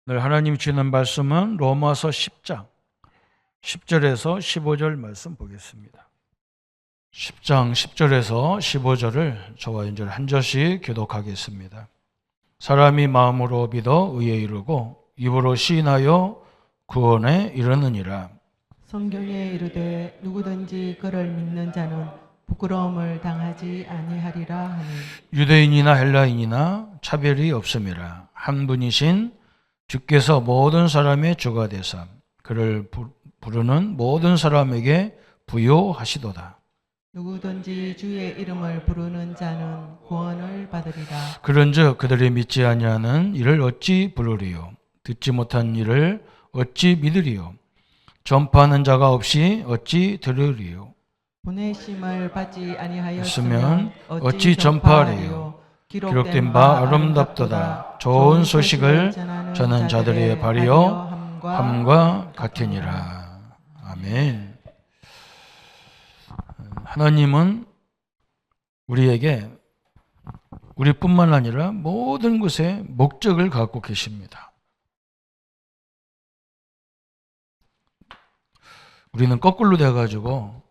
오늘 하나님이 주시는 말씀은 로마서 10장 10절에서 15절 말씀 보겠습니다. 10장 10절에서 15절을 저와 이제 한 절씩 교독하겠습니다. 사람이 마음으로 믿어 의에 이르고 입으로 시인하여 구원에 이르느니라. 성경에 이르되 누구든지 그를 믿는 자는 부끄러움을 당하지 아니하리라 하니 유대인이나 헬라인이나 차별이 없음이라. 한 분이신 주께서 모든 사람의 주가 되사 그를 부르는 모든 사람에게 부요하시도다. 누구든지 주의 이름을 부르는 자는 구원을 받으리라. 그런즉 그들이 믿지 아니하는 이를 어찌 부르리요? 듣지 못한 이를 어찌 믿으리요? 전파하는 자가 없이 어찌 들으리요? 보내심을 받지 했으면 아니하였으면 어찌 전파하리요? 기록된 바 아름답도다. 좋은 소식을 전한 자들의 발이여 함과 같으니라. 아멘. 하나님은 우리에게 우리뿐만 아니라 모든 것에 목적을 갖고 계십니다. 우리는 거꾸로 돼가지고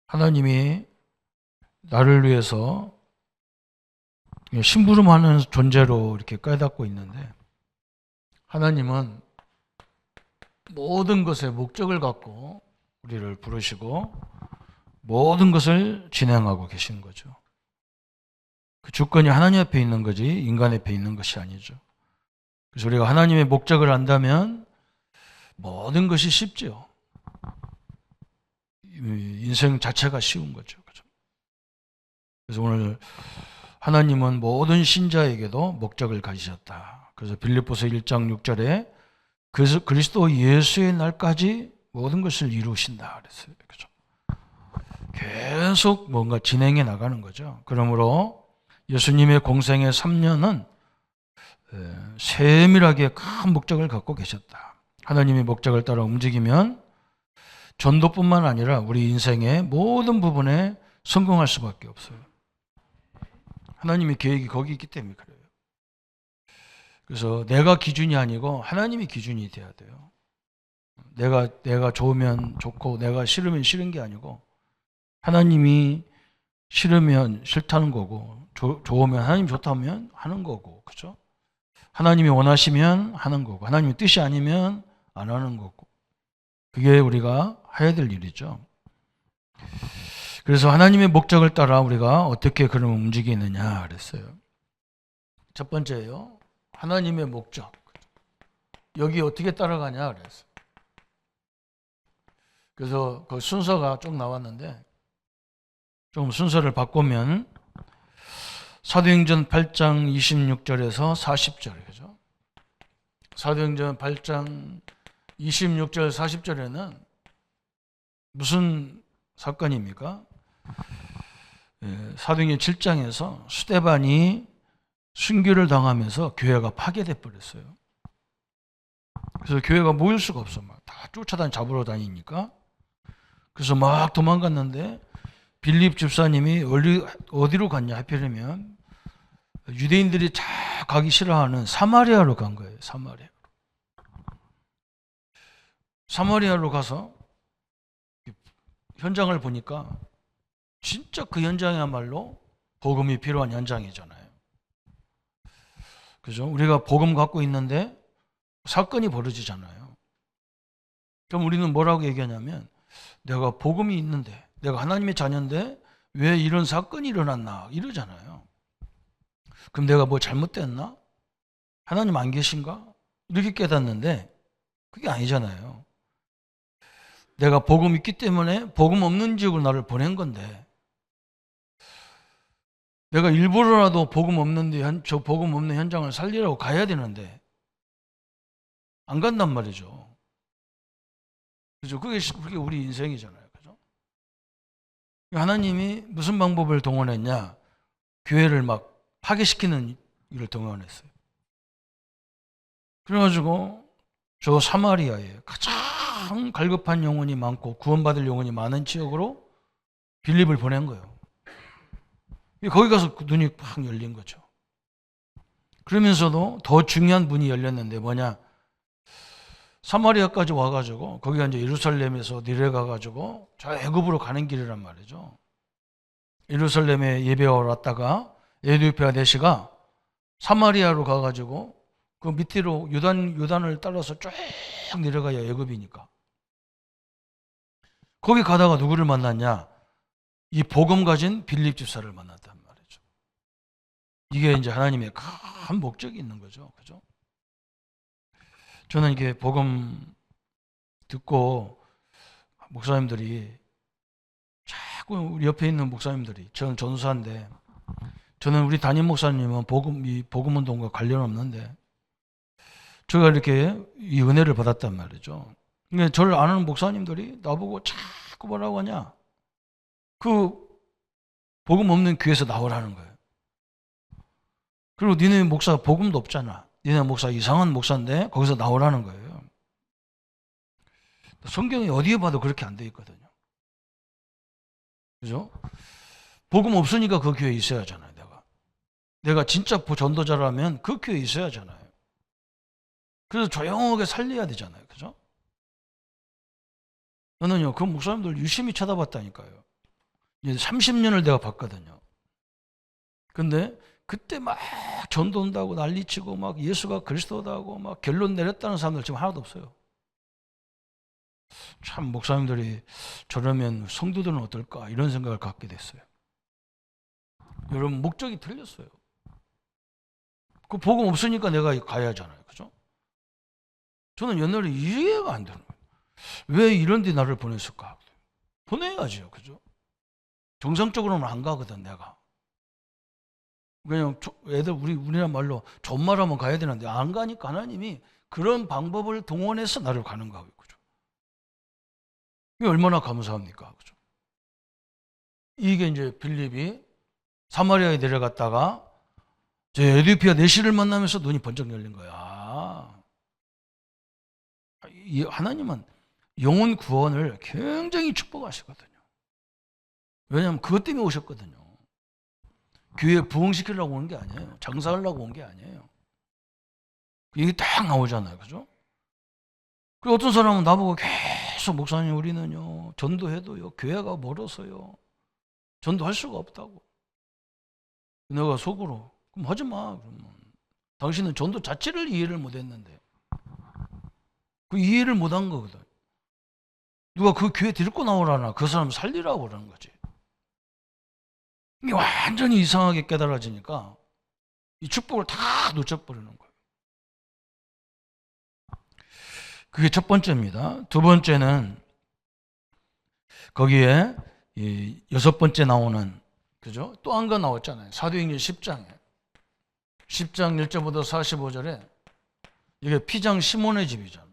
하나님이 나를 위해서 심부름하는 존재로 이렇게 깨닫고 있는데, 하나님은 모든 것에 목적을 갖고 우리를 부르시고 모든 것을 진행하고 계신 거죠. 그 주권이 하나님 앞에 있는 거지 인간 앞에 있는 것이 아니죠. 그래서 우리가 하나님의 목적을 안다면 모든 것이 쉽죠. 인생 자체가 쉬운 거죠. 그래서 오늘 하나님은 모든 신자에게도 목적을 가지셨다. 그래서 빌립보서 1장 6절에 그래서 그리스도 예수의 날까지 모든 것을 이루신다 그랬어요. 그죠? 계속 뭔가 진행해 나가는 거죠. 그러므로 예수님의 공생의 3년은 세밀하게 큰 목적을 갖고 계셨다. 하나님의 목적을 따라 움직이면 전도뿐만 아니라 우리 인생의 모든 부분에 성공할 수밖에 없어요. 하나님의 계획이 거기 있기 때문에 그래요. 그래서 내가 기준이 아니고 하나님이 기준이 돼야 돼요. 내가 좋으면 좋고 내가 싫으면 싫은 게 아니고 하나님이 싫으면 싫다는 거고 좋으면 하나님 좋다면 하는 거고, 그죠? 하나님이 원하시면 하는 거고 하나님의 뜻이 아니면 안 하는 거고, 그게 우리가 해야 될 일이죠. 그래서 하나님의 목적을 따라 우리가 어떻게 그러면 움직이느냐 그랬어요. 첫 번째요, 하나님의 목적. 여기 어떻게 따라가냐 그랬어요. 그래서 그 순서가 쭉 나왔는데 좀 순서를 바꾸면 사도행전 8장 26절에서 40절, 그죠? 사도행전 8장 26절 40절에는 무슨 사건입니까? 사도행전 7장에서 스데반이 순교를 당하면서 교회가 파괴돼 버렸어요. 그래서 교회가 모일 수가 없어. 막 다 잡으러 다니니까. 그래서 막 도망갔는데 빌립 집사님이 어디로 갔냐 하필이면 유대인들이 다 가기 싫어하는 사마리아로 간 거예요. 사마리아로 가서 현장을 보니까 진짜 그 현장이야말로 복음이 필요한 현장이잖아요. 그죠? 우리가 복음 갖고 있는데 사건이 벌어지잖아요. 그럼 우리는 뭐라고 얘기하냐면 내가 복음이 있는데 내가 하나님의 자녀인데 왜 이런 사건이 일어났나 이러잖아요. 그럼 내가 뭐 잘못됐나? 하나님 안 계신가? 이렇게 깨닫는데 그게 아니잖아요. 내가 복음 있기 때문에 복음 없는 지역으로 나를 보낸 건데 내가 일부러라도 복음 없는데 저 복음 없는 현장을 살리라고 가야 되는데 안 간단 말이죠. 그죠? 그게 우리 인생이잖아요. 그죠? 하나님이 무슨 방법을 동원했냐? 교회를 막 파괴시키는 일을 동원했어요. 그래가지고 저 사마리아에 가장 갈급한 영혼이 많고 구원받을 영혼이 많은 지역으로 빌립을 보낸 거예요. 거기 가서 눈이 팍 열린 거죠. 그러면서도 더 중요한 문이 열렸는데 뭐냐? 사마리아까지 와가지고 거기가 이제 예루살렘에서 내려가가지고 저 애굽으로 가는 길이란 말이죠. 예루살렘에 예배하러 왔다가 에디오피아 내시가 사마리아로 가가지고 그 밑으로 요단을 따라서 쭉 내려가야 애굽이니까. 거기 가다가 누구를 만났냐? 이 복음 가진 빌립 집사를 만났단 말이죠. 이게 이제 하나님의 큰 목적이 있는 거죠. 그죠? 저는 이게 복음 듣고 목사님들이 자꾸 우리 옆에 있는 목사님들이, 저는 전사인데, 저는 우리 담임 목사님은 이 복음 운동과 관련 없는데, 제가 이렇게 이 은혜를 받았단 말이죠. 근데 저를 아는 목사님들이 나보고 자꾸 뭐라고 하냐? 그 복음 없는 교회에서 나오라는 거예요. 그리고 니네 목사 복음도 없잖아. 니네 목사 이상한 목사인데 거기서 나오라는 거예요. 성경에 어디에 봐도 그렇게 안 돼 있거든요. 그죠? 복음 없으니까 그 교회에 있어야 하잖아요. 내가 진짜 전도자라면 그 교회에 있어야 하잖아요. 그래서 조용하게 살려야 되잖아요. 그죠? 저는요, 그 목사님들 유심히 쳐다봤다니까요. 이제 30년을 내가 봤거든요. 근데 그때 막 전도한다고 난리치고 막 예수가 그리스도다고 막 결론 내렸다는 사람들 지금 하나도 없어요. 참 목사님들이 저러면 성도들은 어떨까 이런 생각을 갖게 됐어요. 여러분 목적이 틀렸어요. 그 복음 없으니까 내가 가야 하잖아요. 그죠? 저는 옛날에 이해가 안 되는 거예요. 왜 이런 데 나를 보냈을까? 보내야죠. 그죠? 정상적으로는 안 가거든, 내가. 그냥 애들 우리나라 말로 존말하면 가야 되는데 안 가니까 하나님이 그런 방법을 동원해서 나를 가는 거예요. 그죠? 이게 얼마나 감사합니까? 그죠? 이게 이제 빌립이 사마리아에 내려갔다가 제 에디오피아 내시를 만나면서 눈이 번쩍 열린 거야. 이 하나님은 영혼 구원을 굉장히 축복하시거든요. 왜냐하면 그것 때문에 오셨거든요. 교회 부흥시키려고 온 게 아니에요. 장사하려고 온 게 아니에요. 이게 딱 나오잖아요. 그죠? 그리고 어떤 사람은 나보고 계속 목사님 우리는요 전도해도요 교회가 멀어서요 전도할 수가 없다고. 내가 속으로 그럼 하지 마. 그러면 당신은 전도 자체를 이해를 못했는데 그 이해를 못한 거거든. 누가 그 교회 데리고 나오라나 그 사람 살리라고 그러는 거지. 이게 완전히 이상하게 깨달아지니까 이 축복을 다 놓쳐버리는 거예요. 그게 첫 번째입니다. 두 번째는 거기에 이 여섯 번째 나오는, 그죠? 또 한 거 나왔잖아요. 사도행전 10장에 10장 1절부터 45절에 이게 피장 시몬의 집이잖아요.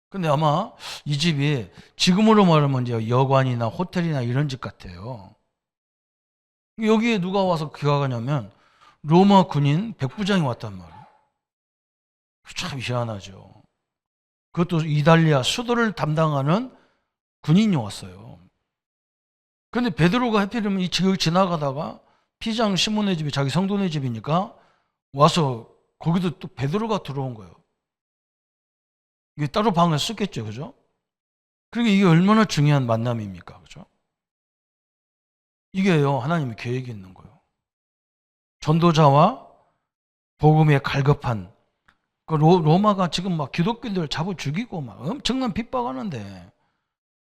근데 아마 이 집이 지금으로 말하면 이제 여관이나 호텔이나 이런 집 같아요. 여기에 누가 와서 귀가하냐면 로마 군인 백부장이 왔단 말이에요. 참 희한하죠. 그것도 이탈리아 수도를 담당하는 군인이 왔어요. 근데 베드로가 하필이면 이 지역 지나가다가 피장 시몬의 집이 자기 성도네 집이니까 와서 거기도 또 베드로가 들어온 거예요. 이게 따로 방을 쓰겠죠. 그죠? 그러니까 이게 얼마나 중요한 만남입니까? 그죠? 이게요, 하나님의 계획이 있는 거예요. 전도자와 복음에 갈급한 그 로마가 지금 막 기독교인들 잡아 죽이고 막 엄청난 핍박하는데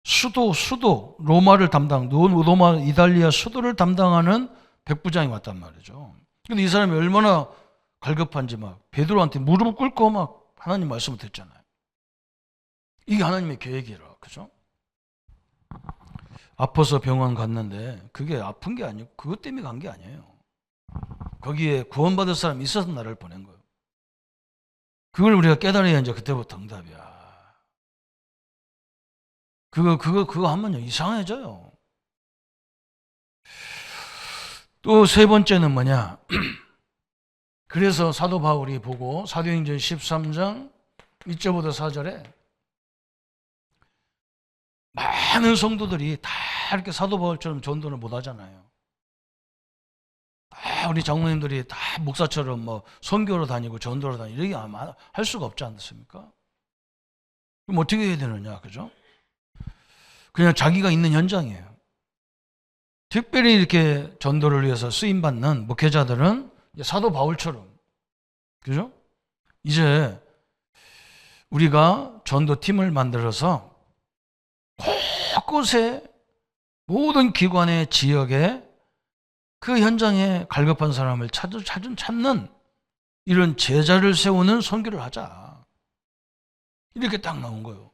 수도 로마를 로마 이탈리아 수도를 담당하는 백부장이 왔단 말이죠. 근데 이 사람이 얼마나 갈급한지 막 베드로한테 무릎을 꿇고 막 하나님 말씀을 듣잖아요. 이게 하나님의 계획이라. 그죠? 아파서 병원 갔는데 그게 아픈 게 아니고 그것 때문에 간 게 아니에요. 거기에 구원받을 사람이 있어서 나를 보낸 거예요. 그걸 우리가 깨달아야 이제 그때부터 응답이야. 그거 하면요 이상해져요. 또 세 번째는 뭐냐? 그래서 사도 바울이 보고 사도행전 13장 1절부터 4절에 많은 성도들이 다 이렇게 사도 바울처럼 전도를 못 하잖아요. 다 우리 장로님들이 다 목사처럼 뭐 선교로 다니고 전도로 다니고 이렇게 할 수가 없지 않습니까? 그럼 어떻게 해야 되느냐, 그죠? 그냥 자기가 있는 현장이에요. 특별히 이렇게 전도를 위해서 쓰임받는 목회자들은 사도 바울처럼, 그죠? 이제 우리가 전도팀을 만들어서 곳곳에 모든 기관의 지역에 그 현장에 갈급한 사람을 찾는 이런 제자를 세우는 선교를 하자. 이렇게 딱 나온 거예요.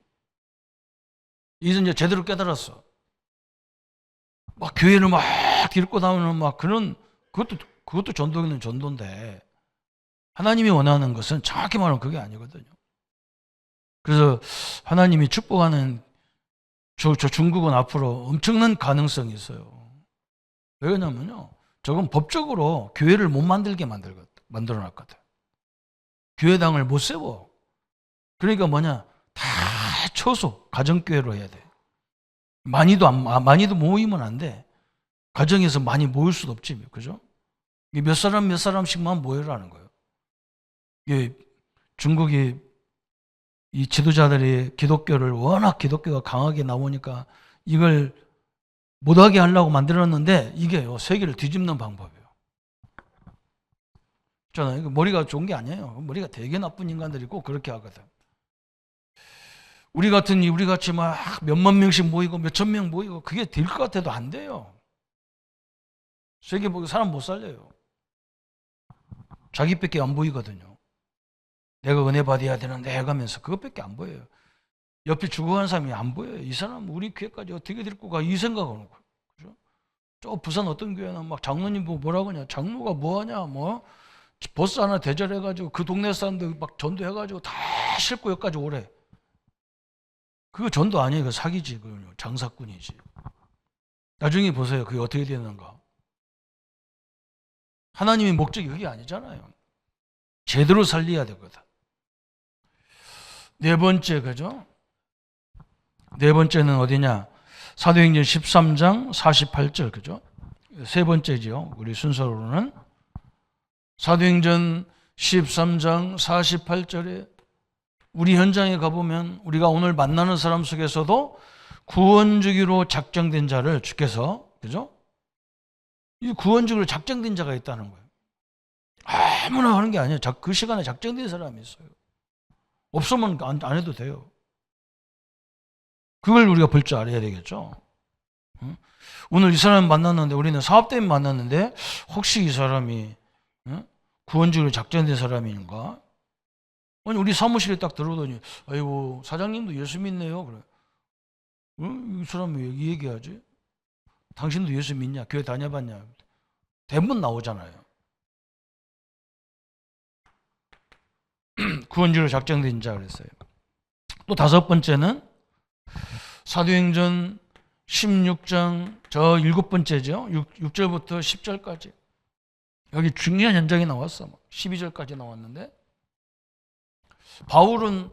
이제 제대로 깨달았어. 막 교회를 막 데리고 다니는 막 그런 그것도 전도는 전도인데 하나님이 원하는 것은 정확히 말하면 그게 아니거든요. 그래서 하나님이 축복하는 저 중국은 앞으로 엄청난 가능성이 있어요. 왜냐면요, 저건 법적으로 교회를 못 만들게 만들어놨거든. 교회당을 못 세워. 그러니까 뭐냐, 다 초소 가정교회로 해야 돼. 많이도 모이면 안 돼. 가정에서 많이 모일 수도 없지, 그죠? 몇 사람씩만 모여라는 거예요. 이게 중국이 이 지도자들이 기독교를 워낙 기독교가 강하게 나오니까 이걸 못하게 하려고 만들었는데 이게요, 세계를 뒤집는 방법이에요. 있잖아요. 머리가 좋은 게 아니에요. 머리가 되게 나쁜 인간들이 꼭 그렇게 하거든. 우리 같이 막 몇만 명씩 모이고 몇천 명 모이고 그게 될 것 같아도 안 돼요. 세계 보고 사람 못 살려요. 자기밖에 안 보이거든요. 내가 은혜 받아야 되는데 해가면서 그것밖에 안 보여요. 옆에 죽어가는 사람이 안 보여요. 이 사람 우리 교회까지 어떻게 데리고 가? 이 생각하는 거예요. 그죠? 저 부산 어떤 교회는 막 장로님 보고 뭐라고 하냐? 장로가 뭐하냐? 뭐 버스 하나 대절해가지고 그 동네 사람들 막 전도해가지고 다 싣고 여기까지 오래. 그거 전도 아니에요. 그거 사기지. 그거 장사꾼이지. 나중에 보세요. 그게 어떻게 되는가. 하나님의 목적이 그게 아니잖아요. 제대로 살려야 되거든. 네 번째, 그죠? 네 번째는 어디냐? 사도행전 13장 48절, 그죠? 세 번째죠. 우리 순서로는. 사도행전 13장 48절에 우리 현장에 가보면 우리가 오늘 만나는 사람 속에서도 구원 주기로 작정된 자를 주께서, 그죠? 이 구원 주기로 작정된 자가 있다는 거예요. 아무나 하는 게 아니에요. 그 시간에 작정된 사람이 있어요. 없으면 안 해도 돼요. 그걸 우리가 볼 줄 알아야 되겠죠. 응? 오늘 이 사람 만났는데 우리는 사업 때문에 만났는데 혹시 이 사람이 구원주기로 작정된 사람인가? 아니 우리 사무실에 딱 들어오더니 아이고 사장님도 예수 믿네요. 그래. 이 사람이 왜 얘기하지? 당신도 예수 믿냐? 교회 다녀봤냐? 대부분 나오잖아요. 구원주로 작정된 자 그랬어요. 또 다섯 번째는 사도행전 16장 저 일곱 번째죠. 6절부터 10절까지. 여기 중요한 현장이 나왔어. 12절까지 나왔는데 바울은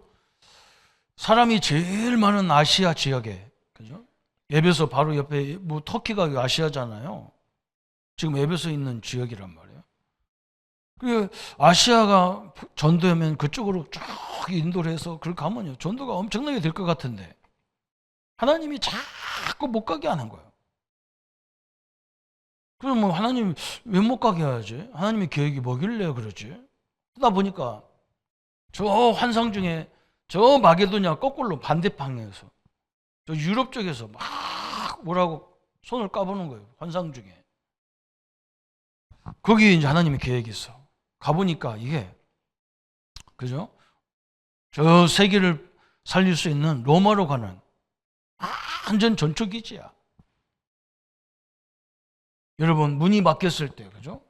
사람이 제일 많은 아시아 지역에, 그죠? 에베소 바로 옆에 뭐 터키가 아시아잖아요. 지금 에베소에 있는 지역이란 말이에요. 그 아시아가 전도하면 그쪽으로 쭉 인도를 해서 그렇게 가면요 전도가 엄청나게 될 것 같은데 하나님이 자꾸 못 가게 하는 거예요. 그럼 뭐 하나님 왜 못 가게 해야지? 하나님의 계획이 뭐길래 그러지? 하다 보니까 저 환상 중에 저 마게도냐 거꾸로 반대 방향에서 저 유럽 쪽에서 막 뭐라고 손을 까보는 거예요. 환상 중에. 거기에 이제 하나님의 계획이 있어. 가보니까 이게, 그죠? 저 세계를 살릴 수 있는 로마로 가는 완전 전초기지야. 여러분, 문이 막혔을 때, 그죠?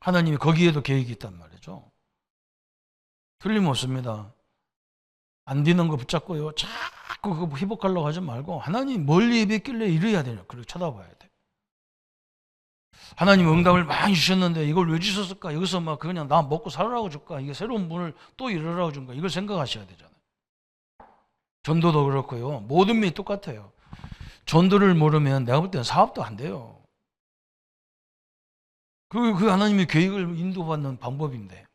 하나님이 거기에도 계획이 있단 말이죠. 틀림없습니다. 안 되는 거 붙잡고요. 자꾸 그거 회복하려고 하지 말고 하나님 멀리 예배길래 이래야 되냐. 그렇게 쳐다봐야 돼. 하나님 응답을 많이 주셨는데 이걸 왜 주셨을까? 여기서 막 그냥 나 먹고 살으라고 줄까? 이게 새로운 문을 또 열으라고 준가? 이걸 생각하셔야 되잖아요. 전도도 그렇고요. 모든 면이 똑같아요. 전도를 모르면 내가 볼 때는 사업도 안 돼요. 그 하나님의 계획을 인도받는 방법인데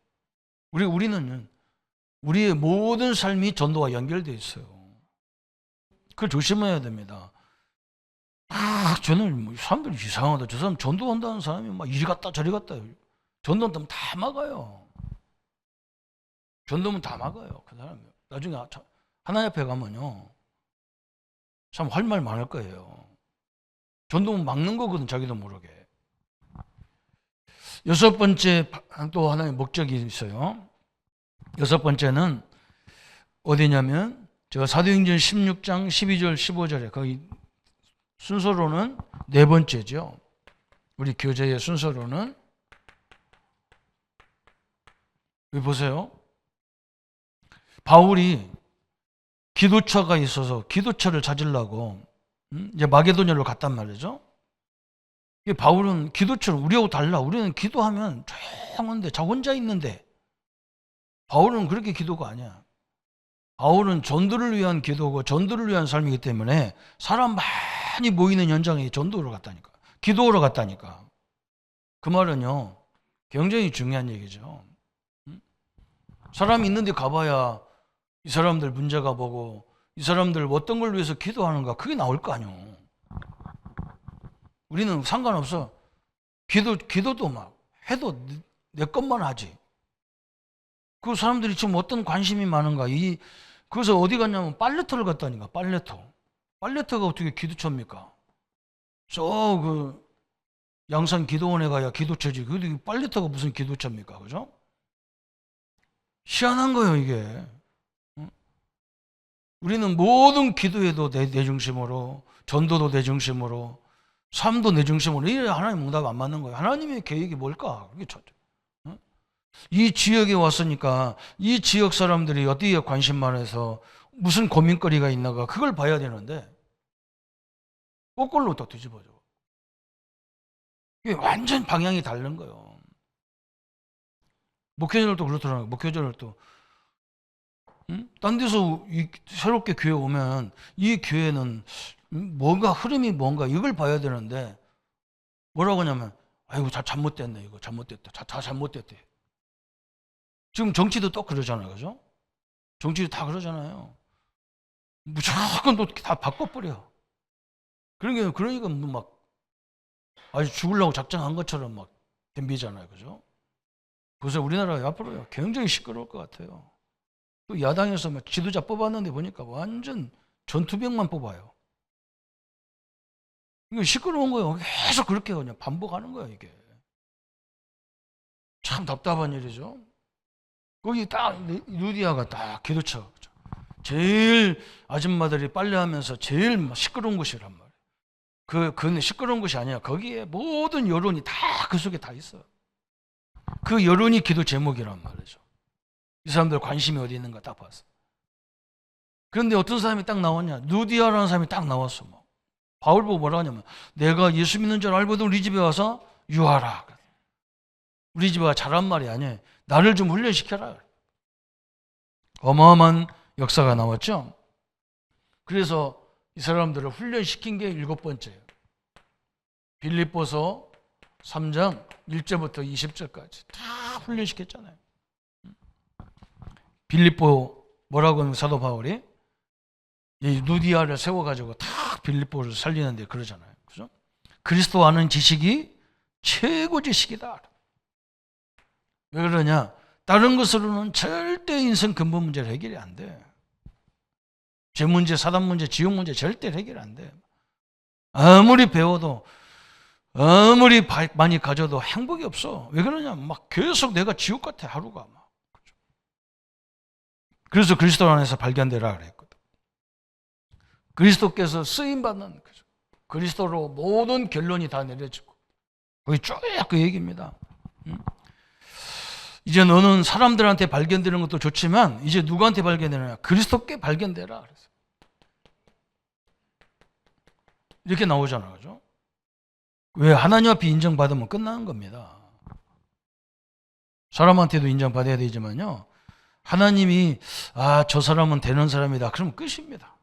우리는 우리의 모든 삶이 전도와 연결되어 있어요. 그걸 조심해야 됩니다. 저는 사람들이 이상하다. 저 사람 전도한다는 사람이 막 이리 갔다 저리 갔다. 전도한다면 다 막아요. 전도면 다 막아요. 그 사람이. 나중에 하나님 앞에 가면요. 참 할 말 많을 거예요. 전도면 막는 거거든, 자기도 모르게. 여섯 번째 또 하나의 목적이 있어요. 여섯 번째는 어디냐면 제가 사도행전 16장 12절 15절에 거기 순서로는 네 번째죠. 우리 교재의 순서로는 여기 보세요. 바울이 기도처가 있어서 기도처를 찾으려고 이제 마게도냐로 갔단 말이죠. 바울은 기도처를 우리하고 달라. 우리는 기도하면 조용한데 자 혼자 있는데 바울은 그렇게 기도가 아니야. 바울은 전도를 위한 기도고 전도를 위한 삶이기 때문에 사람 많이 모이는 현장에 전도로 갔다니까. 기도하러 갔다니까. 그 말은요. 굉장히 중요한 얘기죠. 사람이 있는데 가봐야 이 사람들 문제가 뭐고 이 사람들 어떤 걸 위해서 기도하는가 그게 나올 거 아니에요. 우리는 상관없어. 기도도 막 해도 내 것만 하지. 그 사람들이 지금 어떤 관심이 많은가. 그래서 어디 갔냐면 빨래터를 갔다니까. 빨래터가 어떻게 기도처입니까? 그 양산 기도원에 가야 기도처지. 근데 빨래터가 무슨 기도처입니까? 그죠? 희한한 거예요, 이게. 우리는 모든 기도에도 내 중심으로, 전도도 내 중심으로, 삶도 내 중심으로, 이래 하나님 응답 안 맞는 거예요. 하나님의 계획이 뭘까? 이 지역에 왔으니까 이 지역 사람들이 어디에 관심 많아서 무슨 고민거리가 있나가 그걸 봐야 되는데 거꾸로 또 뒤집어져. 이게 완전 방향이 다른 거예요. 목회자들도 그렇더라고요. 목회자들도 딴 데서 새롭게 교회 오면 이 교회는 뭔가 흐름이 뭔가 이걸 봐야 되는데 뭐라고 하냐면 아이고 다 잘못됐네. 이거 잘못됐다. 다 잘못됐대. 지금 정치도 또 그러잖아요. 그죠? 정치도 다 그러잖아요. 무조건 또 다 바꿔버려. 그러니까 막 아주 죽으려고 작정한 것처럼 막 덤비잖아요. 그죠? 그래서 우리나라가 앞으로요. 굉장히 시끄러울 것 같아요. 또 야당에서 막 지도자 뽑았는데 보니까 완전 전투병만 뽑아요. 이거 시끄러운 거예요. 계속 그렇게 그냥 반복하는 거예요. 이게. 참 답답한 일이죠. 거기 딱 루디아가 딱 기도처. 제일 아줌마들이 빨래하면서 제일 시끄러운 곳이란 말이에요. 그 시끄러운 곳이 아니야. 거기에 모든 여론이 다 그 속에 다 있어요. 그 여론이 기도 제목이란 말이죠. 이 사람들 관심이 어디 있는가 딱 봤어. 그런데 어떤 사람이 딱 나왔냐? 루디아라는 사람이 딱 나왔어. 뭐. 바울 보고 뭐라 하냐면 내가 예수 믿는 줄 알고도 우리 집에 와서 유하라. 우리 집에 와 잘한 말이 아니에요. 나를 좀 훈련시켜라. 어마어마한 역사가 나왔죠. 그래서 이 사람들을 훈련시킨 게 7번째예요. 빌립보서 3장 1절부터 20절까지 다 훈련시켰잖아요. 빌립보 뭐라고 하면 사도 바울이 이 루디아를 세워가지고 다 빌립보를 살리는데 그러잖아요. 그죠? 그리스도 아는 지식이 최고 지식이다. 왜 그러냐? 다른 것으로는 절대 인생 근본 문제를 해결이 안 돼. 죄 문제, 사단 문제, 지옥 문제 절대 해결 안 돼. 아무리 배워도 아무리 많이 가져도 행복이 없어. 왜 그러냐? 막 계속 내가 지옥 같아 하루가 막. 그래서 그리스도 안에서 발견되라 그랬거든. 그리스도께서 쓰임 받는 거죠. 그리스도로 모든 결론이 다 내려지고 거기 쭉 그 얘기입니다. 이제 너는 사람들한테 발견되는 것도 좋지만 이제 누구한테 발견되느냐? 그리스도께 발견되라 그랬어요. 이렇게 나오잖아요. 그죠? 왜? 하나님 앞에 인정받으면 끝나는 겁니다. 사람한테도 인정받아야 되지만요. 하나님이 저 사람은 되는 사람이다. 그러면 끝입니다.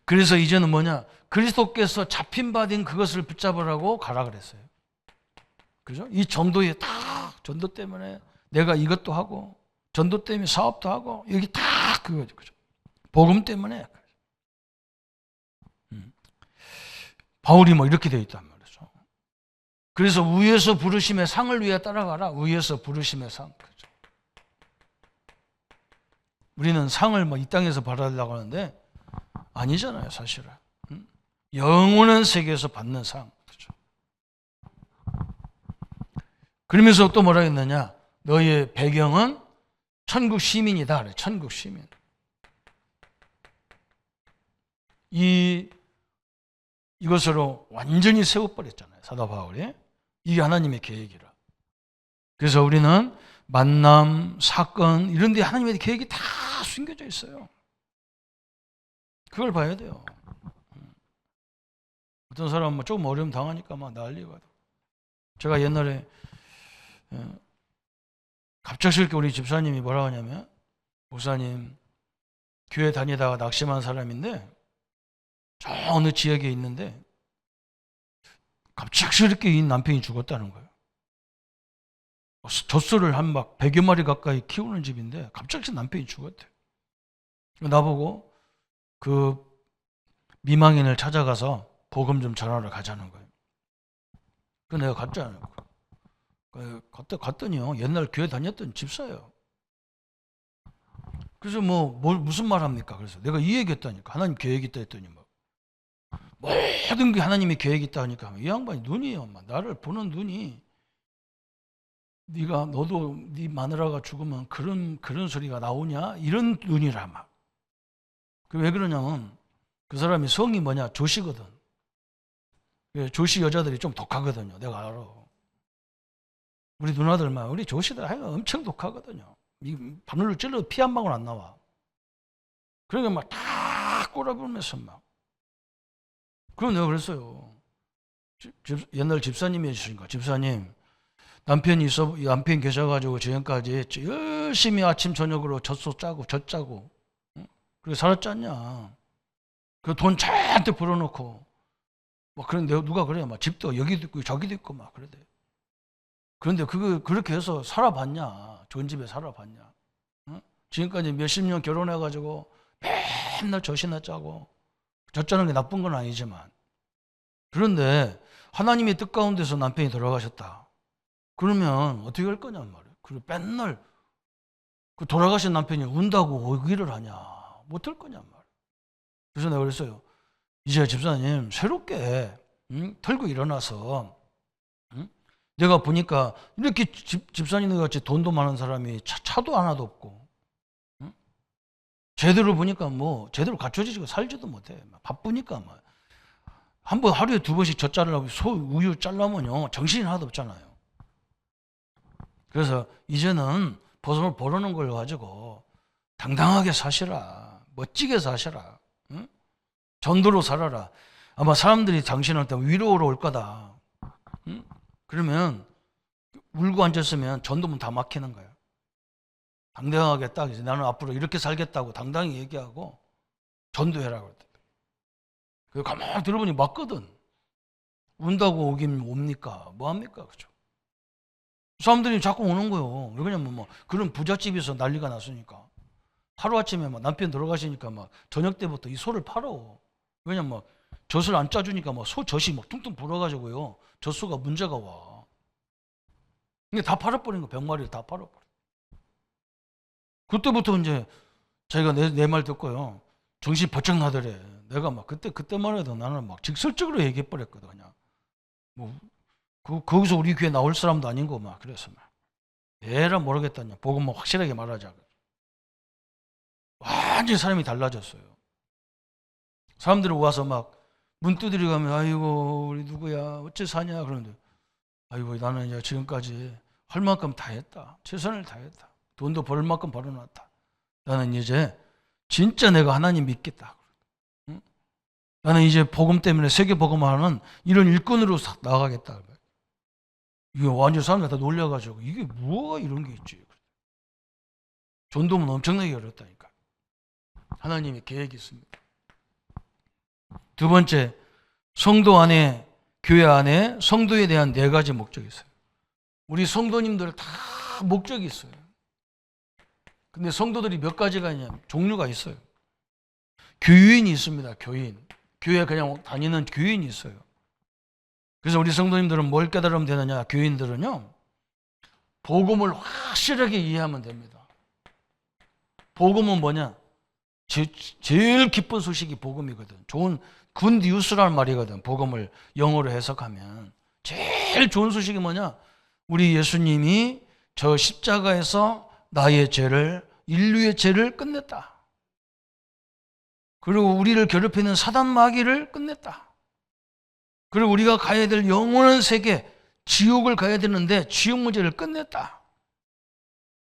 그래서 이제는 뭐냐? 그리스도께서 잡힌 바된 그것을 붙잡으라고 가라 그랬어요. 그죠? 이 전도에 다 전도 때문에 내가 이것도 하고 전도 때문에 사업도 하고 여기 다 그거죠. 복음 때문에. 바울이 뭐 이렇게 되어 있단 말이죠. 그래서 위에서 부르심의 상을 위해 따라가라. 위에서 부르심의 상. 그렇죠. 우리는 상을 뭐 이 땅에서 받으려고 하는데 아니잖아요, 사실은. 영원한 세계에서 받는 상. 그렇죠. 그러면서 또 뭐라 했느냐? 너의 배경은 천국 시민이다. 그래. 천국 시민. 이것으로 완전히 세워버렸잖아요, 사도 바울이. 이게 하나님의 계획이라. 그래서 우리는 만남, 사건 이런 데 하나님의 계획이 다 숨겨져 있어요. 그걸 봐야 돼요. 어떤 사람은 조금 어려움 당하니까 막 난리가. 제가 옛날에 갑작스럽게 우리 집사님이 뭐라고 하냐면, 목사님 교회 다니다가 낙심한 사람인데 저 어느 지역에 있는데 갑작스럽게 이 남편이 죽었다는 거예요. 젖소를 한 막 100여 마리 가까이 키우는 집인데 갑자기 남편이 죽었대요. 나보고 그 미망인을 찾아가서 복음 좀 전하러 가자는 거예요. 그래서 내가 갔잖아요. 갔더니요, 옛날 교회 다녔던 집사예요. 그래서 무슨 말 합니까? 그래서 내가 이 얘기 했다니까. 하나님 계획이 있다 했더니 모든 게 하나님의 계획이 있다 하니까 이 양반이 눈이요, 나를 보는 눈이, 너도 네 마누라가 죽으면 그런 소리가 나오냐? 이런 눈이라 막. 왜 그러냐면 그 사람이 성이 뭐냐? 조씨거든. 조씨 여자들이 좀 독하거든요. 내가 알아. 우리 누나들만, 우리 조씨들 하여간 엄청 독하거든요. 바늘로 찔러도 피 한 방울 안 나와. 그러니까 막 다 꼬라보면서 막. 그럼 내가 그랬어요. 옛날 집사님이 해주시니까, 집사님, 남편 계셔가지고 지금까지 열심히 아침 저녁으로 젖소 짜고 젖 짜고, 그렇게 살았지 않냐. 그 돈 잔뜩 벌어놓고 그런데 누가 그래요. 막 집도 여기도 있고 저기도 있고 막 그러대. 그런데 그렇게 해서 살아봤냐? 좋은 집에 살아봤냐? 응? 지금까지 몇십 년 결혼해가지고 맨날 젖이나 짜고, 젖 짜는 게 나쁜 건 아니지만, 그런데 하나님의 뜻 가운데서 남편이 돌아가셨다. 그러면 어떻게 할 거냔 말이에요. 그리고 맨날 그 돌아가신 남편이 운다고 오기를 하냐? 못할 거냔 말이에요. 그래서 내가 그랬어요. 이제 집사님 새롭게 털고 일어나서, 내가 보니까 이렇게 집사님 같이 돈도 많은 사람이 차도 하나도 없고, 제대로 보니까 제대로 갖춰지고 살지도 못해. 바쁘니까 한 번 하루에 2번씩 젖 자르려고 우유 잘라면요 정신이 하나도 없잖아요. 그래서 이제는 벗을 벌어놓은 걸 가지고 당당하게 사시라. 멋지게 사시라. 응? 전도로 살아라. 아마 사람들이 당신한테 위로로 올 거다. 응? 그러면 울고 앉았으면 전도문 다 막히는 거예요. 당당하게 딱 이제 나는 앞으로 이렇게 살겠다고 당당히 얘기하고 전도해라 그랬대. 그 가만히 들어보니 맞거든. 운다고 오긴 옵니까? 뭐 합니까? 그죠? 사람들이 자꾸 오는 거예요. 왜냐면 그런 부잣집에서 난리가 났으니까. 하루아침에 남편 돌아가시니까 저녁 때부터 이 소를 팔어. 왜냐면 젖을 안 짜주니까 소 젖이 퉁퉁 불어가지고요. 젖소가 문제가 와. 근데 다 팔아버린 거, 100마리를 다 팔아버려. 그때부터 이제 자기가 내 말 듣고요. 정신 번쩍 나더래. 내가 그때만 해도 나는 직설적으로 얘기해버렸거든. 그냥. 거기서 우리 교회 나올 사람도 아닌 거 그래서 에라 모르겠다냐. 복음 확실하게 말하자. 완전히 사람이 달라졌어요. 사람들이 와서 문 두드려 가면 아이고 우리 누구야 어째 사냐 그러는데 아이고 나는 이제 지금까지 할 만큼 다 했다. 최선을 다했다. 돈도 벌 만큼 벌어놨다. 나는 이제 진짜 내가 하나님 믿겠다. 응? 나는 이제 복음 때문에 세계 복음하는 이런 일꾼으로 나가겠다. 이게 완전 사람들 다 놀려가지고 이게 뭐가 이런 게 있지. 전도는 엄청나게 어렵다니까. 하나님의 계획이 있습니다. 두 번째, 성도 안에, 교회 안에 성도에 대한 4가지 목적이 있어요. 우리 성도님들 다 목적이 있어요. 근데 성도들이 몇 가지가 있냐면 종류가 있어요. 교인이 있습니다. 교인. 교회 그냥 다니는 교인이 있어요. 그래서 우리 성도님들은 뭘 깨달으면 되느냐? 교인들은요, 복음을 확실하게 이해하면 됩니다. 복음은 뭐냐? 제일 기쁜 소식이 복음이거든. 좋은 굿 뉴스라는 말이거든. 복음을 영어로 해석하면 제일 좋은 소식이 뭐냐? 우리 예수님이 저 십자가에서 나의 죄를, 인류의 죄를 끝냈다. 그리고 우리를 괴롭히는 사단 마귀를 끝냈다. 그리고 우리가 가야 될 영원한 세계, 지옥을 가야 되는데 지옥 문제를 끝냈다.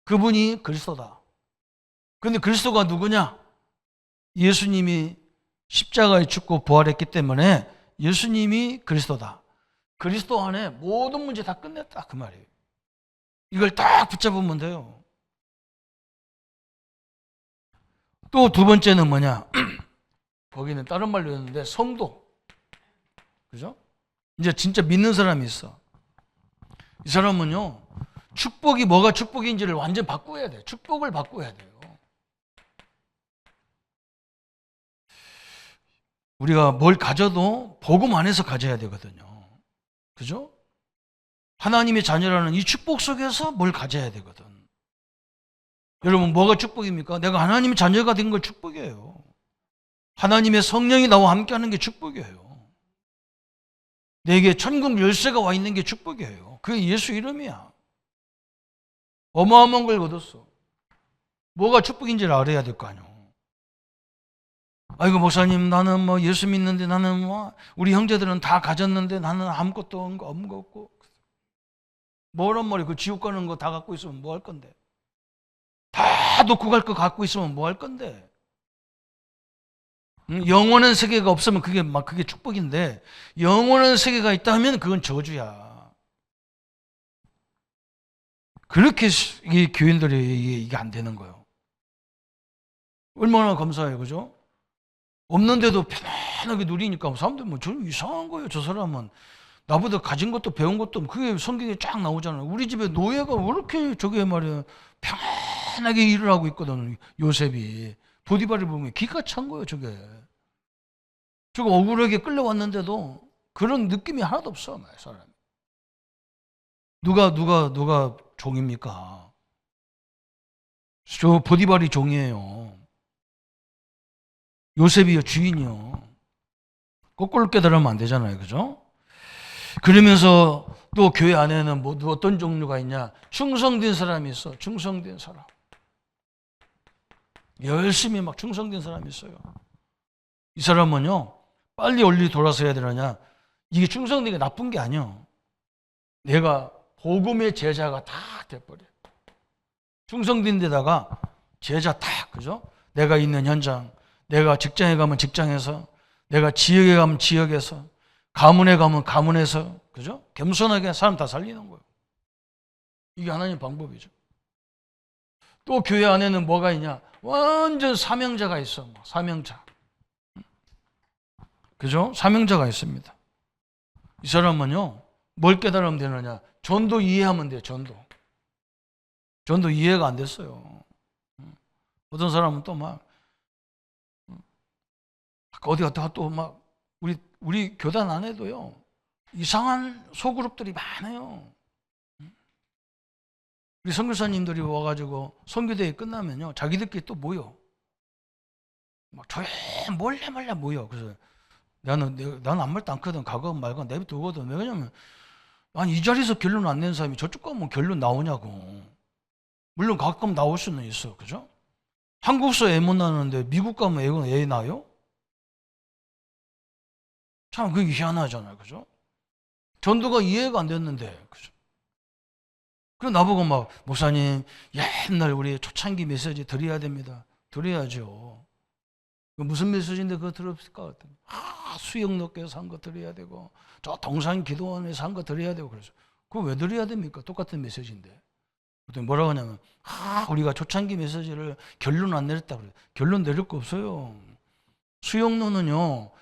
그분이 그리스도다. 그런데 그리스도가 누구냐? 예수님이 십자가에 죽고 부활했기 때문에 예수님이 그리스도다. 그리스도 안에 모든 문제 다 끝냈다. 그 말이에요. 이걸 딱 붙잡으면 돼요. 또 두 번째는 뭐냐? 거기는 다른 말로 했는데 성도. 그죠? 이제 진짜 믿는 사람이 있어. 이 사람은요, 축복이 뭐가 축복인지를 완전 바꿔야 돼. 축복을 바꿔야 돼요. 우리가 뭘 가져도 복음 안에서 가져야 되거든요. 그죠? 하나님의 자녀라는 이 축복 속에서 뭘 가져야 되거든. 여러분, 뭐가 축복입니까? 내가 하나님의 자녀가 된 걸 축복이에요. 하나님의 성령이 나와 함께하는 게 축복이에요. 내게 천국 열쇠가 와 있는 게 축복이에요. 그게 예수 이름이야. 어마어마한 걸 얻었어. 뭐가 축복인지를 알아야 될 거 아니에요. 아이고 목사님, 나는 뭐 예수 믿는데, 나는 뭐 우리 형제들은 다 가졌는데 나는 아무것도 없고. 뭐란 말이야? 그 지옥 가는 거 다 갖고 있으면 뭐 할 건데? 다 놓고 갈 거 갖고 있으면 뭐 할 건데? 영원한 세계가 없으면 그게 축복인데, 영원한 세계가 있다면 그건 저주야. 그렇게 이 교인들이 이게 안 되는 거예요. 얼마나 감사해요, 그죠? 없는데도 편안하게 누리니까 사람들 뭐 좀 이상한 거예요. 저 사람은 나보다 가진 것도 배운 것도 없고. 그게 성경에 쫙 나오잖아요. 우리 집에 노예가 왜 이렇게 저게 말이야 편안하게 일을 하고 있거든. 요셉이 보디발을 보면 기가 찬 거예요. 저거 억울하게 끌려왔는데도 그런 느낌이 하나도 없어. 사람이. 누가 종입니까? 저 보디발이 종이에요. 요셉이요 주인이요. 거꾸로 깨달으면 안 되잖아요. 그죠? 그러면서 또 교회 안에는 뭐 어떤 종류가 있냐? 충성된 사람이 있어. 충성된 사람. 열심히 막 충성된 사람이 있어요. 이 사람은요, 빨리 원리 돌아서 해야 되느냐? 이게 충성된 게 나쁜 게 아니에요. 내가 복음의 제자가 다 돼버려. 충성된 데다가 제자 다, 그죠? 내가 있는 현장, 내가 직장에 가면 직장에서, 내가 지역에 가면 지역에서, 가문에 가면 가문에서, 그죠? 겸손하게 사람 다 살리는 거예요. 이게 하나님 방법이죠. 또 교회 안에는 뭐가 있냐? 완전 사명자가 있어. 사명자. 그죠? 사명자가 있습니다. 이 사람은요, 뭘 깨달으면 되느냐? 전도 이해하면 돼요, 전도. 전도 이해가 안 됐어요. 어떤 사람은 또 막, 어디 갔다가 또 막, 우리 교단 안에도요, 이상한 소그룹들이 많아요. 우리 선교사님들이 와가지고 선교대회 끝나면요, 자기들끼리 또 모여. 막 몰래 모여. 그래서 나는 아무 말도 않거든. 가거든 말건 내비두거든. 왜냐면 아니 이 자리에서 결론 안 내는 사람이 저쪽 가면 결론 나오냐고. 물론 가끔 나올 수는 있어. 그죠? 한국서 애 못 나는데 미국 가면 애 나요? 참 그게 희한하잖아요. 그죠? 전도가 이해가 안 됐는데. 그죠? 그래 나보고 막 목사님 옛날 우리 초창기 메시지 드려야 됩니다. 드려야죠. 무슨 메시지인데 그거 들었을까? 수영로교에서 한 거 드려야 되고 저 동산기도원에서 한 거 드려야 되고. 그래서 그거 왜 드려야 됩니까? 똑같은 메시지인데. 그랬더니 뭐라고 하냐면 우리가 초창기 메시지를 결론 안 내렸다 그래요. 결론 내릴 거 없어요. 수영로는요,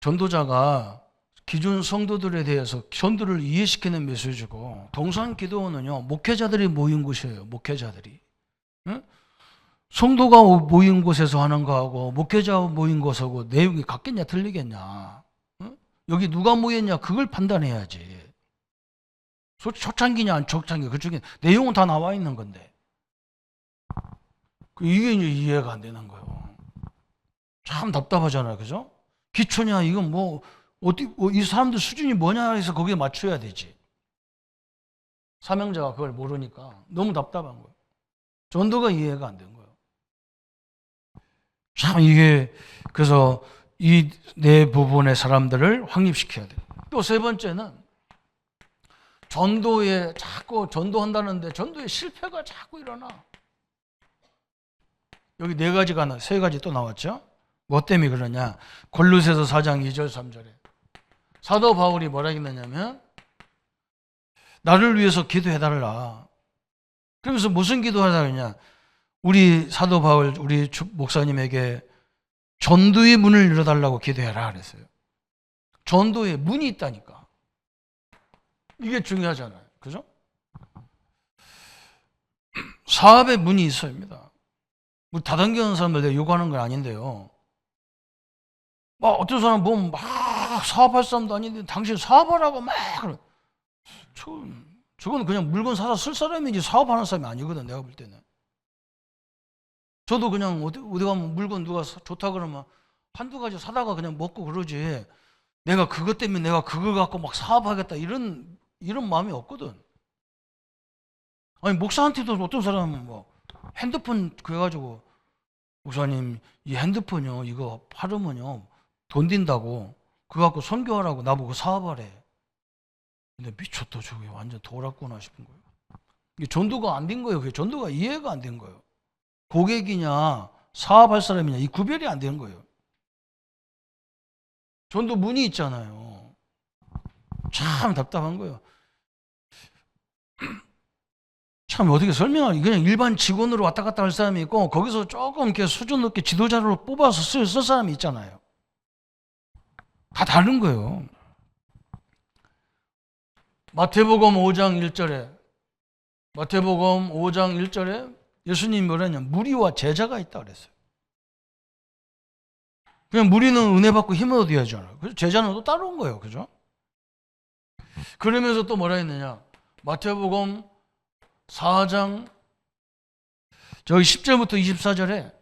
전도자가 기존 성도들에 대해서 전도를 이해시키는 메시지고, 동산기도원은요 목회자들이 모인 곳이에요. 목회자들이. 응? 성도가 모인 곳에서 하는 거하고 목회자 모인 곳하고 내용이 같겠냐 틀리겠냐. 응? 여기 누가 모였냐 그걸 판단해야지. 초창기냐 안 초창기 그중에 내용은 다 나와 있는 건데 이게 이제 이해가 안 되는 거예요. 참 답답하잖아요, 그죠? 기초냐 이건 뭐 어디 이 사람들 수준이 뭐냐 해서 거기에 맞춰야 되지. 사명자가 그걸 모르니까 너무 답답한 거예요. 전도가 이해가 안 된 거예요. 참 이게 그래서 이 네 부분의 사람들을 확립시켜야 돼요. 또 세 번째는 전도에 자꾸 전도한다는데 전도에 실패가 자꾸 일어나. 여기 네 가지가 세 가지 또 나왔죠. 뭐 때문에 그러냐? 골로새서 4장 2절 3절에 사도 바울이 뭐라 했느냐면 나를 위해서 기도해달라. 그러면서 무슨 기도하라 그러냐? 우리 사도 바울 우리 목사님에게 전도의 문을 열어달라고 기도해라 그랬어요. 전도의 문이 있다니까. 이게 중요하잖아요. 그죠? 사업의 문이 있어야 합니다. 우리 다단계하는 사람들 내가 요구하는 건 아닌데요. 막 어떤 사람 보면 막 사업할 사람도 아닌데 당신 사업하라고 막 그래. 저건 그냥 물건 사서 쓸 사람이지 사업하는 사람이 아니거든. 내가 볼 때는. 저도 그냥 어디 가면 물건 누가 좋다 그러면 한두 가지 사다가 그냥 먹고 그러지. 내가 그것 때문에 내가 그걸 갖고 막 사업하겠다 이런 마음이 없거든. 아니 목사한테도 어떤 사람은 뭐 핸드폰 그래가지고 목사님 이 핸드폰요 이거 팔으면요 돈 든다고 그거 갖고 선교하라고 나보고 사업하래. 근데 미쳤다 저게 완전 돌았구나 싶은 거예요. 이게 전도가 안 된 거예요. 그게 전도가 이해가 안 된 거예요. 고객이냐 사업할 사람이냐 이 구별이 안 되는 거예요. 전도 문이 있잖아요. 참 답답한 거예요. 참 어떻게 설명하기 그냥 일반 직원으로 왔다 갔다 할 사람이 있고 거기서 조금 이렇게 수준 높게 지도자로 뽑아서 쓸 사람이 있잖아요. 다 다른 거예요. 마태복음 5장 1절에 예수님이 뭐랬냐 무리와 제자가 있다 그랬어요. 그냥 무리는 은혜 받고 힘을 얻어야잖아요. 그래서 제자는 또 따로 온 거예요. 그죠? 그러면서 또 뭐라 했느냐 마태복음 4장 저기 10절부터 24절에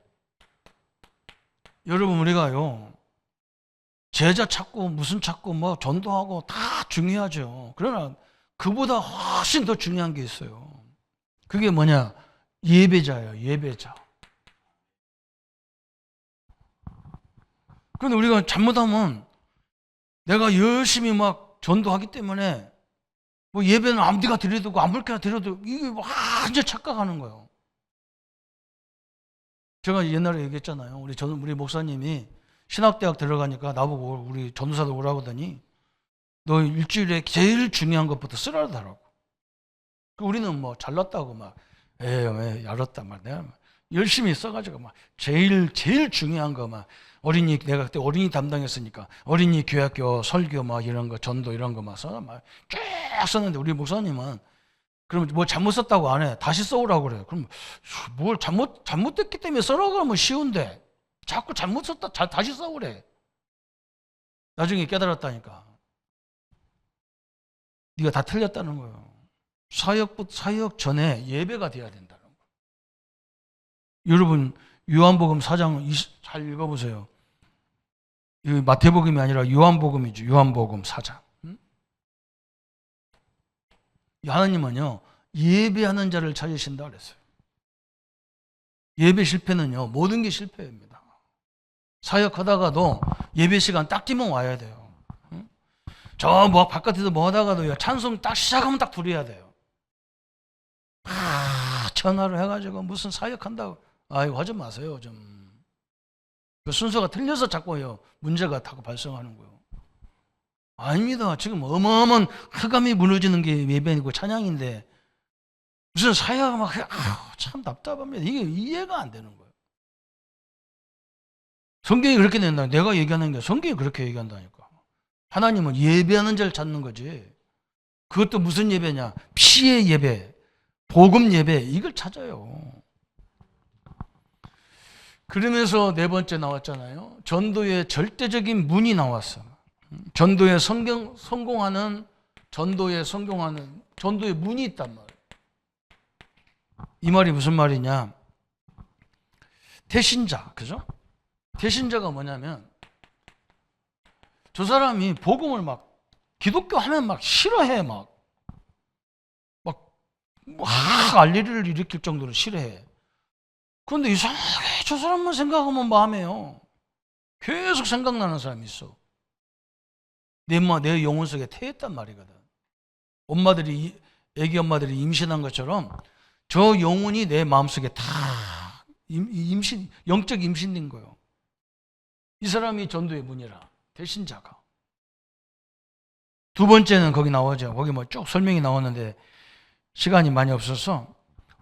여러분 우리가요 제자 찾고 무슨 찾고 뭐 전도하고 다 중요하죠. 그러나 그보다 훨씬 더 중요한 게 있어요. 그게 뭐냐 예배자예요. 예배자. 그런데 우리가 잘못하면 내가 열심히 막 전도하기 때문에 뭐 예배는 아무데나 드려도 아무렇게나 드려도 이게 완전 착각하는 거예요. 제가 옛날에 얘기했잖아요. 우리 목사님이 신학대학 들어가니까 나보고 우리 전도사도 오라고 하더니 너 일주일에 제일 중요한 것부터 쓰라더라고. 우리는 뭐 잘났다고 막 알았다 막 내가 열심히 써가지고 막 제일 중요한 거 막 내가 그때 어린이 담당했으니까 어린이 교학교 설교 막 이런 거 전도 이런 거 막 써 막 쫙 썼는데 우리 목사님은 그럼 뭐 잘못 썼다고 안 해. 다시 써오라고 그래요. 그럼 뭘 잘못됐기 때문에 써라고 하면 쉬운데 자꾸 잘못 썼다 다시 써오래. 나중에 깨달았다니까. 네가 다 틀렸다는 거예요. 사역 전에 예배가 돼야 된다는 거예요. 여러분 요한복음 4장 잘 읽어보세요. 이 마태복음이 아니라 요한복음이죠. 요한복음 4장. 하나님은요 예배하는 자를 찾으신다 그랬어요. 예배 실패는요 모든 게 실패입니다. 사역하다가도 예배 시간 딱 뛰면 와야 돼요. 저 뭐 바깥에서 뭐 하다가도요 찬송 딱 시작하면 딱 들어야 돼요. 전화를 해가지고 무슨 사역한다고 하지 마세요 좀. 그 순서가 틀려서 자꾸요 문제가 다 발생하는 거예요. 아닙니다. 지금 어마어마한 흑암이 무너지는 게 예배이고 찬양인데 무슨 사역 막 참 답답합니다. 이게 이해가 안 되는 거예요. 성경이 그렇게 낸다. 내가 얘기하는 게 성경이 그렇게 얘기한다니까. 하나님은 예배하는 자를 찾는 거지. 그것도 무슨 예배냐? 피의 예배, 복음 예배 이걸 찾아요. 그러면서 네 번째 나왔잖아요. 전도의 절대적인 문이 나왔어. 전도에 성공하는 전도의 문이 있단 말이에요. 이 말이 무슨 말이냐? 대신자, 그죠? 대신자가 뭐냐면 저 사람이 복음을 막 기독교 하면 막 싫어해, 막 알리를 일으킬 정도로 싫어해. 그런데 이상하게 저 사람만 생각하면 마음에요. 계속 생각나는 사람이 있어. 내 영혼 속에 태했단 말이거든. 애기 엄마들이 임신한 것처럼 저 영혼이 내 마음속에 다 영적 임신된 거예요. 이 사람이 전도의 문이라, 대신자가. 두 번째는 거기 나오죠. 거기 뭐 쭉 설명이 나오는데 시간이 많이 없어서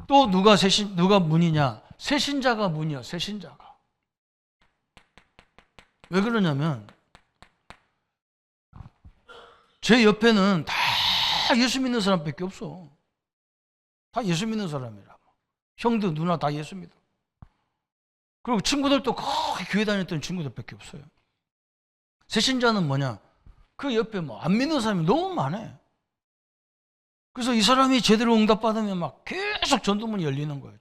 또 누가 문이냐? 새신자가 문이야, 새신자가. 왜 그러냐면 제 옆에는 다 예수 믿는 사람밖에 없어. 다 예수 믿는 사람이라. 형도 누나 다 예수 믿어. 그리고 친구들도 거기 교회 다녔던 친구들밖에 없어요. 새신자는 뭐냐? 그 옆에 뭐 안 믿는 사람이 너무 많아. 그래서 이 사람이 제대로 응답받으면 막 계속 전도문이 열리는 거예요.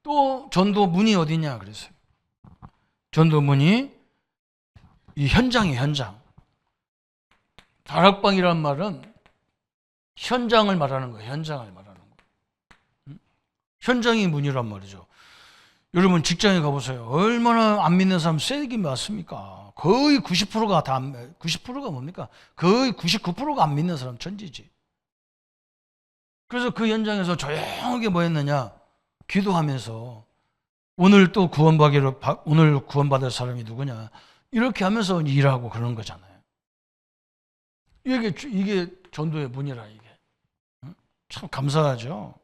또 전도문이 어디냐 그랬어요. 전도문이 이 현장이에요, 현장. 다락방이란 말은 현장을 말하는 거예요. 현장을 말하는 거예요. 현장이 문이란 말이죠. 여러분 직장에 가보세요. 얼마나 안 믿는 사람 세게 많습니까? 거의 90%가 90%가 뭡니까? 거의 99%가 안 믿는 사람 천지지. 그래서 그 현장에서 조용하게 뭐 했느냐? 기도하면서 오늘 구원받을 사람이 누구냐? 이렇게 하면서 일하고 그러는 거잖아요. 이게 전도의 문이라, 이게. 참 감사하죠?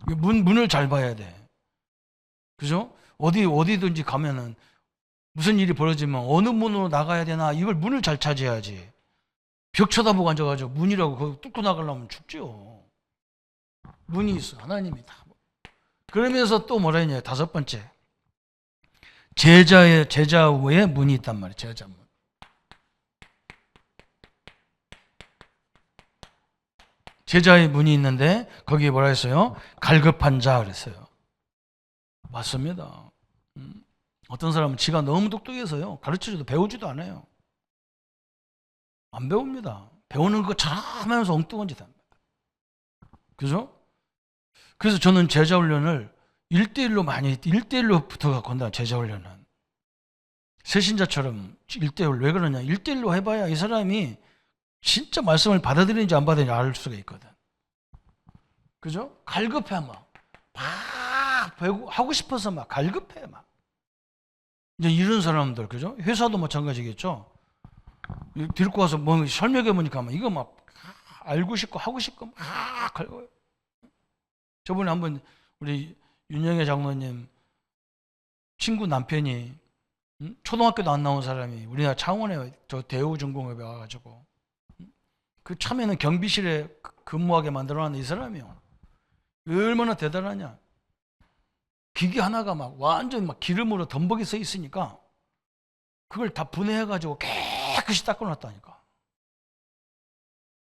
문을 잘 봐야 돼. 그죠? 어디든지 가면은 무슨 일이 벌어지면 어느 문으로 나가야 되나, 이걸 문을 잘 찾아야지. 벽 쳐다보고 앉아가지고 문이라고 그거 뚫고 나가려면 죽죠. 문이 있어. 하나님이 다. 그러면서 또 뭐라 했냐? 다섯 번째. 제자의 문이 있단 말이에요. 제자 문. 제자의 문이 있는데 거기에 뭐라 했어요? 갈급한 자 그랬어요. 맞습니다. 어떤 사람은 지가 너무 똑똑해서요. 가르쳐줘도 배우지도 않아요. 안 배웁니다. 배우는 거 잘하면서 엉뚱한 짓 합니다. 그죠? 그래서 저는 제자 훈련을 1대1로부터 건다. 제자 훈련은. 새신자처럼 1대1. 왜 그러냐? 1대1로 해봐야 이 사람이 진짜 말씀을 받아들이는지 안 받아들이는지 알 수가 있거든. 그죠? 갈급해 막 배우고 하고 싶어서 막 갈급해 막. 이제 이런 사람들, 그죠? 회사도 마찬가지겠죠. 데리고 와서 뭐 설명해 보니까 막 이거 막 알고 싶고 하고 싶고 막 갈고요. 저번에 한번 우리 윤영애 장로님 친구 남편이 초등학교도 안 나온 사람이 우리나라 창원에 저 대우중공업에 와가지고 그 참에는 경비실에 근무하게 만들어놨는 이 사람이요. 얼마나 대단하냐. 기계 하나가 막 완전 막 기름으로 덤벅이 서 있으니까 그걸 다 분해해가지고 깨끗이 닦아놨다니까.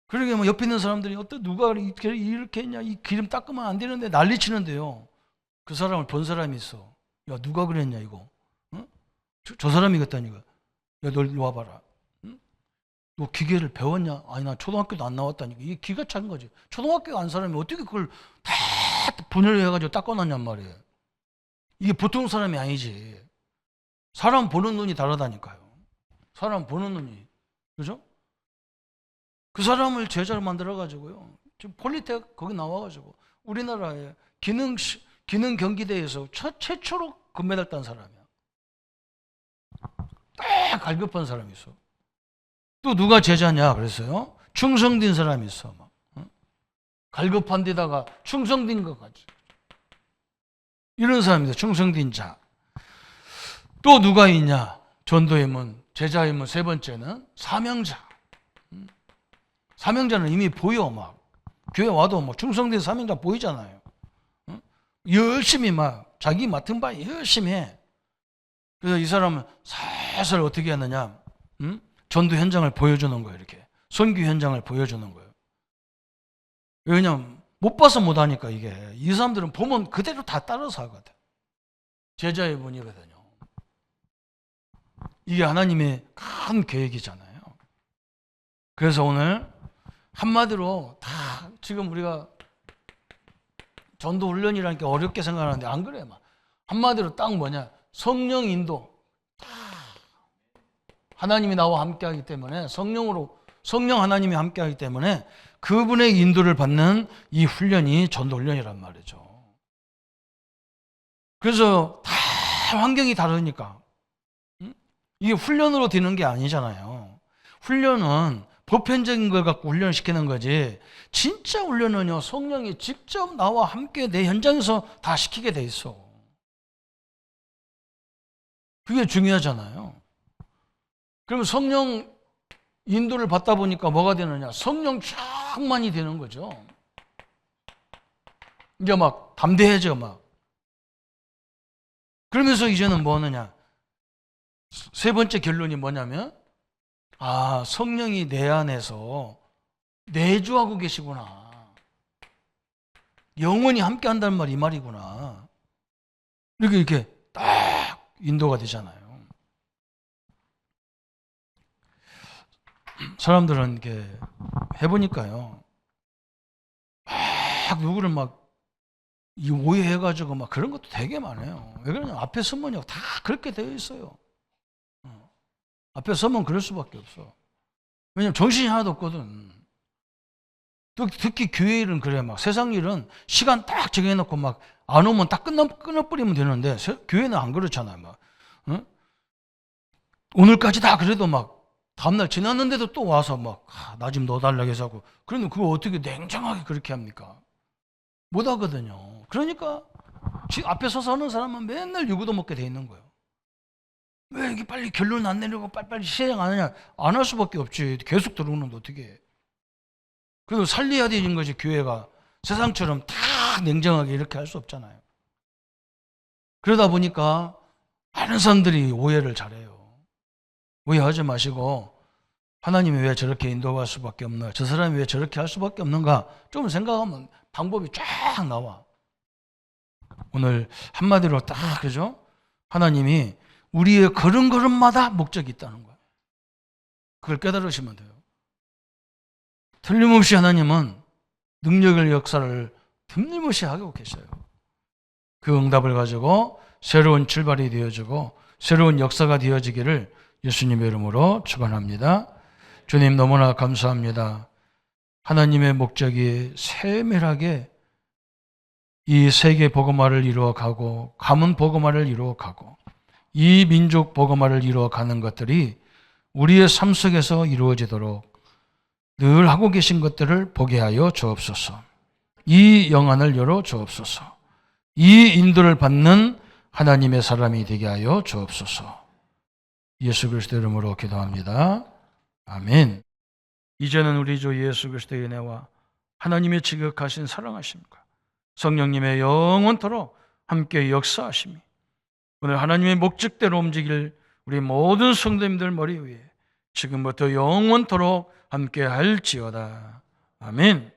그러게 뭐 옆에 있는 사람들이 누가 이렇게 했냐, 이 기름 닦으면 안 되는데 난리치는데요. 그 사람을 본 사람이 있어. 야, 누가 그랬냐 이거. 응? 저 사람이겠다니까. 야, 너 일로 와봐라. 응? 너 기계를 배웠냐? 아니 나 초등학교도 안 나왔다니까. 이게 기가 찬 거지. 초등학교 간 사람이 어떻게 그걸 다 분해해가지고 닦아놨냔 말이에요. 이게 보통 사람이 아니지. 사람 보는 눈이 다르다니까요. 사람 보는 눈이. 그죠? 그 사람을 제자로 만들어가지고요. 지금 폴리텍 거기 나와가지고 우리나라에 기능 경기대에서 최초로 금메달 딴 사람이야. 딱 갈급한 사람이 있어. 또 누가 제자냐 그랬어요? 충성된 사람이 있어. 막. 갈급한 데다가 충성된 것 같지. 이런 사람입니다. 충성된 자. 또 누가 있냐? 전도의 문, 제자의 문. 세 번째는 사명자. 사명자는 이미 보여. 막 교회 와도 뭐 충성된 사명자 보이잖아요. 열심히 막 자기 맡은 바 열심히 해. 그래서 이 사람은 살살 어떻게 했느냐? 전도 현장을 보여주는 거예요. 이렇게 선교 현장을 보여주는 거예요. 왜냐면 못 봐서 못 하니까. 이게 이 사람들은 보면 그대로 다 따라서 하거든. 제자의 본이거든요. 이게 하나님의 큰 계획이잖아요. 그래서 오늘 한마디로 다 지금 우리가 전도 훈련이라는 게 어렵게 생각하는데 안 그래요. 막 한마디로 딱 뭐냐? 성령 인도. 하나님이 나와 함께하기 때문에 성령 하나님이 함께하기 때문에 그분의 인도를 받는 이 훈련이 전도 훈련이란 말이죠. 그래서 다 환경이 다르니까 이게 훈련으로 되는 게 아니잖아요. 훈련은 보편적인 걸 갖고 훈련시키는 거지, 진짜 훈련은요, 성령이 직접 나와 함께 내 현장에서 다 시키게 돼 있어. 그게 중요하잖아요. 그러면 성령 인도를 받다 보니까 뭐가 되느냐? 성령 충만이 되는 거죠. 이제 막 담대해져 막. 그러면서 이제는 뭐 하느냐? 세 번째 결론이 뭐냐면, 아, 성령이 내 안에서 내주하고 계시구나. 영원히 함께 한다는 말이 이 말이구나. 이렇게 딱 인도가 되잖아요. 사람들은 이렇게 해보니까요, 막 누구를 막 오해해가지고 막 그런 것도 되게 많아요. 왜 그러냐? 앞에 서면요, 다 그렇게 되어 있어요. 앞에 서면 그럴 수밖에 없어. 왜냐면 정신이 하나도 없거든. 특히 교회 일은 그래. 막 세상 일은 시간 딱 정해놓고 막 안 오면 딱 끊어버리면 되는데, 교회는 안 그렇잖아요. 막 오늘까지 다 그래도 막 다음날 지났는데도 또 와서 막 나 좀 넣어달라고 해서 하고. 그러면 그거 어떻게 냉정하게 그렇게 합니까? 못 하거든요. 그러니까 앞에 서서 하는 사람은 맨날 유구도 먹게 돼 있는 거예요. 왜 이게 빨리 결론 안 내려고 빨리 시행 안 하냐? 안 할 수밖에 없지. 계속 들어오는데 어떻게 해. 그래도 살려야 되는 거지. 교회가 세상처럼 다 냉정하게 이렇게 할 수 없잖아요. 그러다 보니까 많은 사람들이 오해를 잘해요. 오해하지 마시고, 하나님이 왜 저렇게 인도할 수밖에 없나, 저 사람이 왜 저렇게 할 수밖에 없는가 좀 생각하면 방법이 쫙 나와. 오늘 한마디로 딱, 그죠? 하나님이 우리의 걸음걸음마다 목적이 있다는 거예요. 그걸 깨달으시면 돼요. 틀림없이 하나님은 능력의 역사를 틀림없이 하고 계셔요. 그 응답을 가지고 새로운 출발이 되어지고 새로운 역사가 되어지기를 예수님의 이름으로 축원합니다. 주님, 너무나 감사합니다. 하나님의 목적이 세밀하게 이 세계 복음화를 이루어가고 가문 복음화를 이루어가고 이 민족 복음화를 이루어가는 것들이 우리의 삶 속에서 이루어지도록 늘 하고 계신 것들을 보게 하여 주옵소서. 이 영안을 열어 주옵소서. 이 인도를 받는 하나님의 사람이 되게 하여 주옵소서. 예수 그리스도 이름으로 기도합니다. 아멘. 이제는 우리 주 예수 그리스도의 은혜와 하나님의 지극하신 사랑하심과 성령님의 영원토록 함께 역사하심이 오늘 하나님의 목적대로 움직일 우리 모든 성도님들 머리 위에 지금부터 영원토록 함께 할지어다. 아멘.